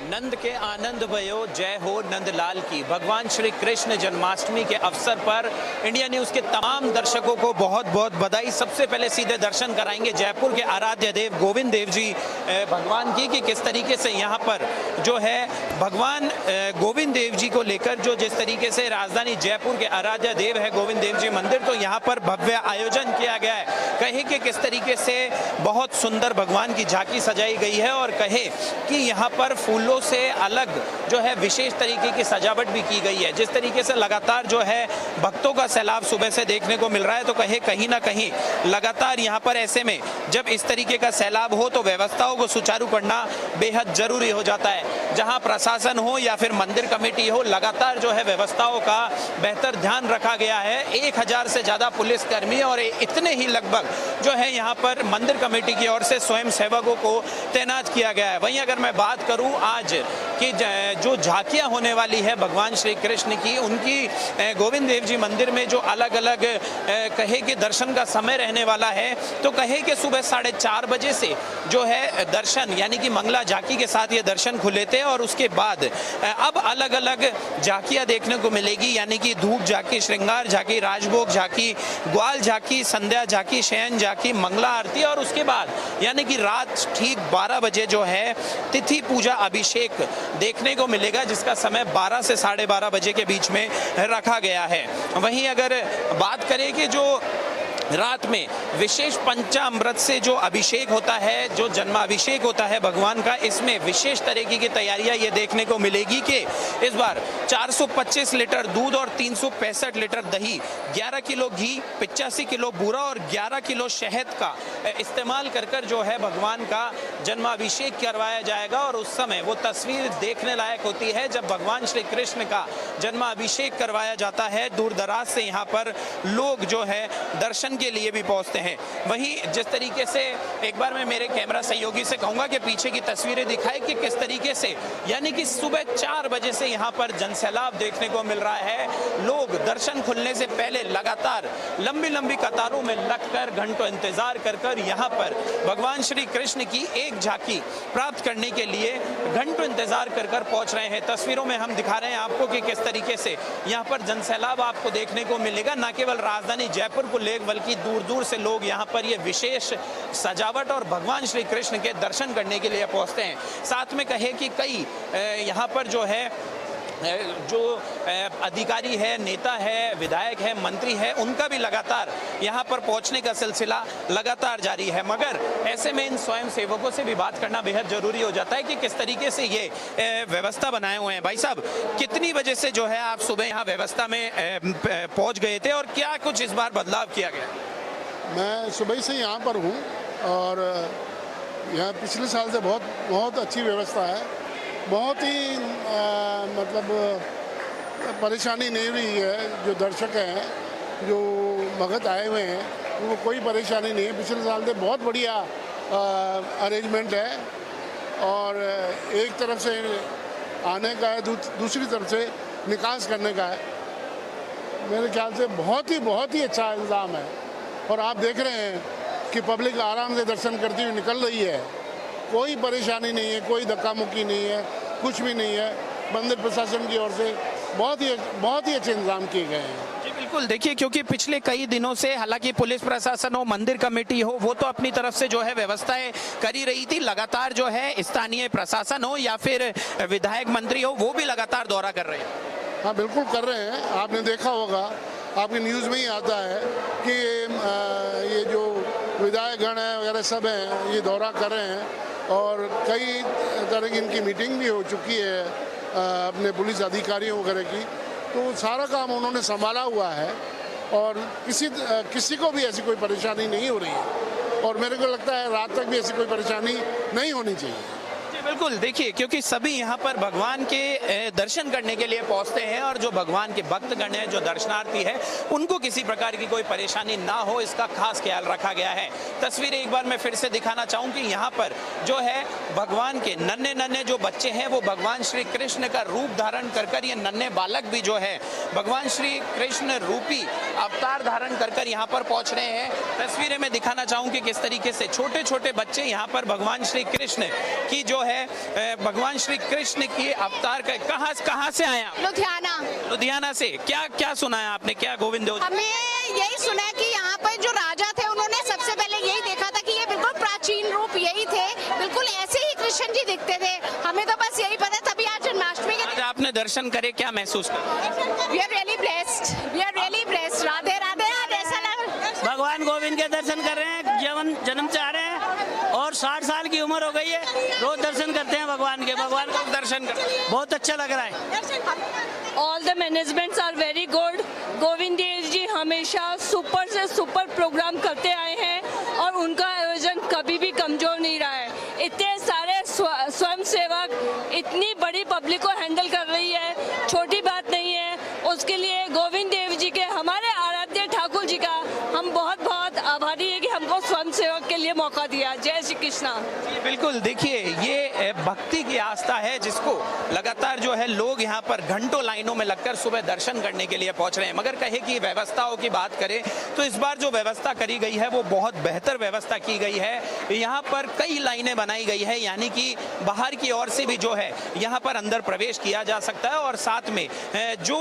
नंद के आनंद भयो जय हो नंदलाल की। भगवान श्री कृष्ण जन्माष्टमी के अवसर पर इंडिया न्यूज के तमाम दर्शकों को बहुत बहुत बधाई। सबसे पहले सीधे दर्शन कराएंगे जयपुर के आराध्य देव गोविंद देव जी भगवान की, कि किस तरीके से यहाँ पर जो है भगवान गोविंद देव जी को लेकर जो जिस तरीके से राजधानी जयपुर के आराध्य देव है गोविंद देव जी मंदिर, तो यहाँ पर भव्य आयोजन किया गया है। कहे कि किस तरीके से बहुत सुंदर भगवान की झांकी सजाई गई है और कहे कि यहाँ पर फूलों से अलग जो है विशेष तरीके की सजावट भी की गई है। जिस तरीके से लगातार जो है भक्तों का सैलाब सुबह से देखने को मिल रहा है, तो कहे कहीं ना कहीं लगातार यहाँ पर ऐसे में जब इस तरीके का सैलाब हो तो व्यवस्थाओं को सुचारू करना बेहद जरूरी हो जाता है। जहाँ प्रशासन हो या फिर मंदिर कमेटी हो, लगातार जो है व्यवस्थाओं का बेहतर ध्यान रखा गया है। 1000 से ज्यादा पुलिसकर्मी और इतने ही लगभग जो है यहाँ पर मंदिर कमेटी की ओर से स्वयं सेवकों को तैनात किया गया है। वहीं अगर मैं बात करूं आज कि जो झांकियां होने वाली है भगवान श्री कृष्ण की, उनकी गोविंद देव जी मंदिर में जो अलग अलग कहे कि दर्शन का समय रहने वाला है, तो कहे कि सुबह 4:30 बजे से जो है दर्शन यानी कि मंगला झांकी के साथ ये दर्शन खुले थे और उसके बाद अब अलग अलग झांकियां देखने को मिलेगी, यानी कि धूप झांकी, श्रृंगार झांकी, राजभोग झांकी, ग्वाल झांकी, संध्या झांकी, शयन झांकी, मंगला आरती और उसके बाद यानी कि रात ठीक 12 बजे जो है तिथि पूजा अभिषेक देखने को मिलेगा, जिसका समय 12 से 12:30 बजे के बीच में रखा गया है। वहीं अगर बात करें कि जो रात में विशेष पंचामृत से जो अभिषेक होता है, जो जन्माभिषेक होता है भगवान का, इसमें विशेष तरीके की तैयारियां ये देखने को मिलेगी कि इस बार 425 लीटर दूध और 365 लीटर दही, 11 किलो घी, 85 किलो बूरा और 11 किलो शहद का इस्तेमाल कर जो है भगवान का जन्माभिषेक करवाया जाएगा। और उस समय वो तस्वीर देखने लायक होती है जब भगवान श्री कृष्ण का जन्माभिषेक करवाया जाता है। दूर दराज से यहाँ पर लोग जो है दर्शन के लिए भी पहुंचते हैं। वहीं जिस तरीके से एक बार मैं मेरे कैमरा सहयोगी से कहूंगा कि पीछे की तस्वीरें दिखाए कि किस तरीके से यानी कि सुबह 4 बजे से यहाँ पर जनसैलाब देखने को मिल रहा है। लोग दर्शन खुलने से पहले लगातार लंबी लंबी कतारों में लगकर घंटों इंतजार कर यहाँ पर भगवान श्री कृष्ण की एक झांकी प्राप्त करने के लिए घंटों इंतजार कर पहुंच रहे हैं। तस्वीरों में हम दिखा रहे हैं आपको कि किस तरीके से यहाँ पर जनसैलाब आपको देखने को मिलेगा। न केवल राजधानी जयपुर को लेकर बल्कि दूर दूर से लोग यहाँ पर ये विशेष सजावट और भगवान श्री कृष्ण के दर्शन करने के लिए पहुंचते हैं। साथ में कहे कि कई यहाँ पर जो है जो अधिकारी है, नेता है, विधायक है, मंत्री है, उनका भी लगातार यहाँ पर पहुंचने का सिलसिला लगातार जारी है। मगर ऐसे में इन स्वयं सेवकों से भी बात करना बेहद जरूरी हो जाता है कि किस तरीके से ये व्यवस्था बनाए हुए हैं। भाई साहब, कितनी बजे से जो है आप सुबह यहाँ व्यवस्था में पहुंच गए थे और क्या कुछ इस बार बदलाव किया गया? मैं सुबह से यहाँ पर हूँ और यहाँ पिछले साल से बहुत अच्छी व्यवस्था है। बहुत ही मतलब परेशानी नहीं हुई है। जो दर्शक हैं, जो भगत आए हुए हैं, उनको कोई परेशानी नहीं है। पिछले साल से बहुत बढ़िया अरेंजमेंट है और एक तरफ से आने का है, दूसरी तरफ से निकास करने का है। मेरे ख्याल से बहुत ही अच्छा इंतज़ाम है और आप देख रहे हैं कि पब्लिक आराम से दर्शन करती हुई निकल रही है। कोई परेशानी नहीं है, कोई धक्का मुक्की नहीं है, कुछ भी नहीं है। मंदिर प्रशासन की ओर से बहुत ही अच्छे इंतजाम किए गए हैं। जी बिल्कुल, देखिए क्योंकि पिछले कई दिनों से हालांकि पुलिस प्रशासन हो, मंदिर कमेटी हो, वो तो अपनी तरफ से जो है व्यवस्थाएं कर ही रही थी। लगातार जो है स्थानीय प्रशासन हो या फिर विधायक मंत्री हो, वो भी लगातार दौरा कर रहे हैं। हाँ बिल्कुल कर रहे हैं। आपने देखा होगा, आपकी न्यूज़ में ही आता है कि ये जो विधायकगण हैं वगैरह सब हैं, ये दौरा कर रहे हैं और कई तरह की इनकी मीटिंग भी हो चुकी है अपने पुलिस अधिकारियों वगैरह की। तो सारा काम उन्होंने संभाला हुआ है और किसी को भी ऐसी कोई परेशानी नहीं हो रही है और मेरे को लगता है रात तक भी ऐसी कोई परेशानी नहीं होनी चाहिए। बिल्कुल, देखिए क्योंकि सभी यहाँ पर भगवान के दर्शन करने के लिए पहुँचते हैं और जो भगवान के भक्तगण हैं, जो दर्शनार्थी है, उनको किसी प्रकार की कोई परेशानी ना हो, इसका खास ख्याल रखा गया है। तस्वीरें एक बार मैं फिर से दिखाना चाहूँ कि यहाँ पर जो है भगवान के नन्हे नन्हे जो बच्चे हैं, वो भगवान श्री कृष्ण का रूप धारण कर ये नन्हे बालक भी जो है भगवान श्री कृष्ण रूपी अवतार धारण कर यहाँ पर पहुँच रहे हैं। तस्वीरें मैं दिखाना चाहूँ कि किस तरीके से छोटे छोटे बच्चे यहाँ पर भगवान श्री कृष्ण की जो है है भगवान श्री कृष्ण की अवतार का। कहाँ से आए आप? लुधियाना। लुधियाना से। क्या सुना है आपने, क्या गोविंद देव? हमें यही सुना है कि यहाँ पर जो राजा थे उन्होंने सबसे पहले यही देखा था कि ये बिल्कुल प्राचीन रूप यही थे, बिल्कुल ऐसे ही कृष्ण जी दिखते थे। हमें तो बस यही पता, तभी आज जन्माष्टमी के आज आपने दर्शन करे, क्या महसूस कर? We are really blessed, we are really blessed. Radhe Radhe. आज ऐसा लग भगवान गोविंद के दर्शन कर रहे हैं, जन्म चाह रहे हैं और 60 साल की उम्र हो गई है, रोज दर्शन करते हैं भगवान के। भगवान को दर्शन कर बहुत अच्छा लग रहा है। All the managements are very good. Govind Dev ji हमेशा सुपर से सुपर प्रोग्राम करते आए हैं और उनका आयोजन कभी भी कमजोर नहीं रहा है। इतने सारे स्वयं सेवक इतनी बड़ी पब्लिक को हैंडल कर रही है, छोटी बात नहीं है। उसके लिए गोविंद देव जी के, हमारे आराध्य ठाकुर जी का हम बहुत बहुत आभारी है कि हमको स्वयं सेवक के लिए मौका दिया। जय श्री कृष्णा। बिल्कुल, देखिए ये भक्ति की आस्था है जिसको लगातार जो है लोग यहाँ पर घंटों लाइनों में लगकर सुबह दर्शन करने के लिए पहुंच रहे हैं। मगर कहे कि व्यवस्थाओं की बात करें तो इस बार जो व्यवस्था करी गई है वो बहुत बेहतर व्यवस्था की गई है। यहाँ पर कई लाइनें बनाई गई है, यानी कि बाहर की ओर से भी जो है यहाँ पर अंदर प्रवेश किया जा सकता है और साथ में जो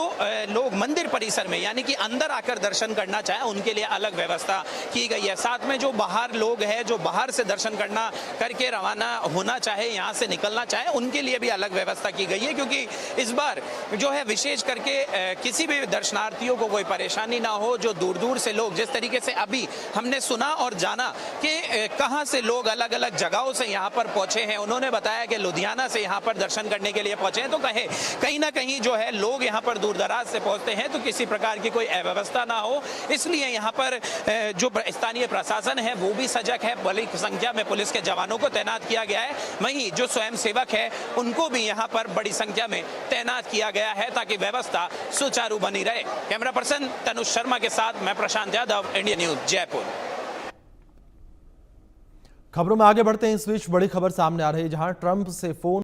लोग मंदिर परिसर में यानी कि अंदर आकर दर्शन करना चाहें उनके लिए अलग व्यवस्था की गई है। साथ में जो बाहर लोग हैं, जो बाहर से दर्शन करना करके रवाना होना चाहे, यहाँ से निकलना चाहे, उनके लिए भी अलग व्यवस्था की गई है, क्योंकि इस बार जो है विशेष करके किसी भी दर्शनार्थियों को कोई परेशानी ना हो। जो दूर दूर से लोग, जिस तरीके से अभी हमने सुना और जाना कि कहाँ से लोग अलग अलग जगहों से यहाँ पर पहुंचे हैं, उन्होंने बताया कि लुधियाना से यहाँ पर दर्शन करने के लिए पहुंचे हैं। तो कहीं ना कहीं जो है लोग यहाँ पर दूर दराज से पहुंचते हैं तो किसी प्रकार की कोई अव्यवस्था ना हो, इसलिए यहाँ पर जो स्थानीय प्रशासन है वो भी सजग है। बड़ी संख्या में पुलिस के जवानों को तैनात किया गया है, वहीं जो स्वयं सेवक है उनको भी यहाँ पर बड़ी संख्या में तैनात किया गया है ताकि व्यवस्था सुचारू बनी रहे। कैमरा पर्सन तनुष शर्मा के साथ मैं प्रशांत यादव, इंडिया न्यूज, जयपुर। खबरों में आगे बढ़ते हैं। इस बीच बड़ी खबर सामने आ रही है, जहां ट्रंप से फोन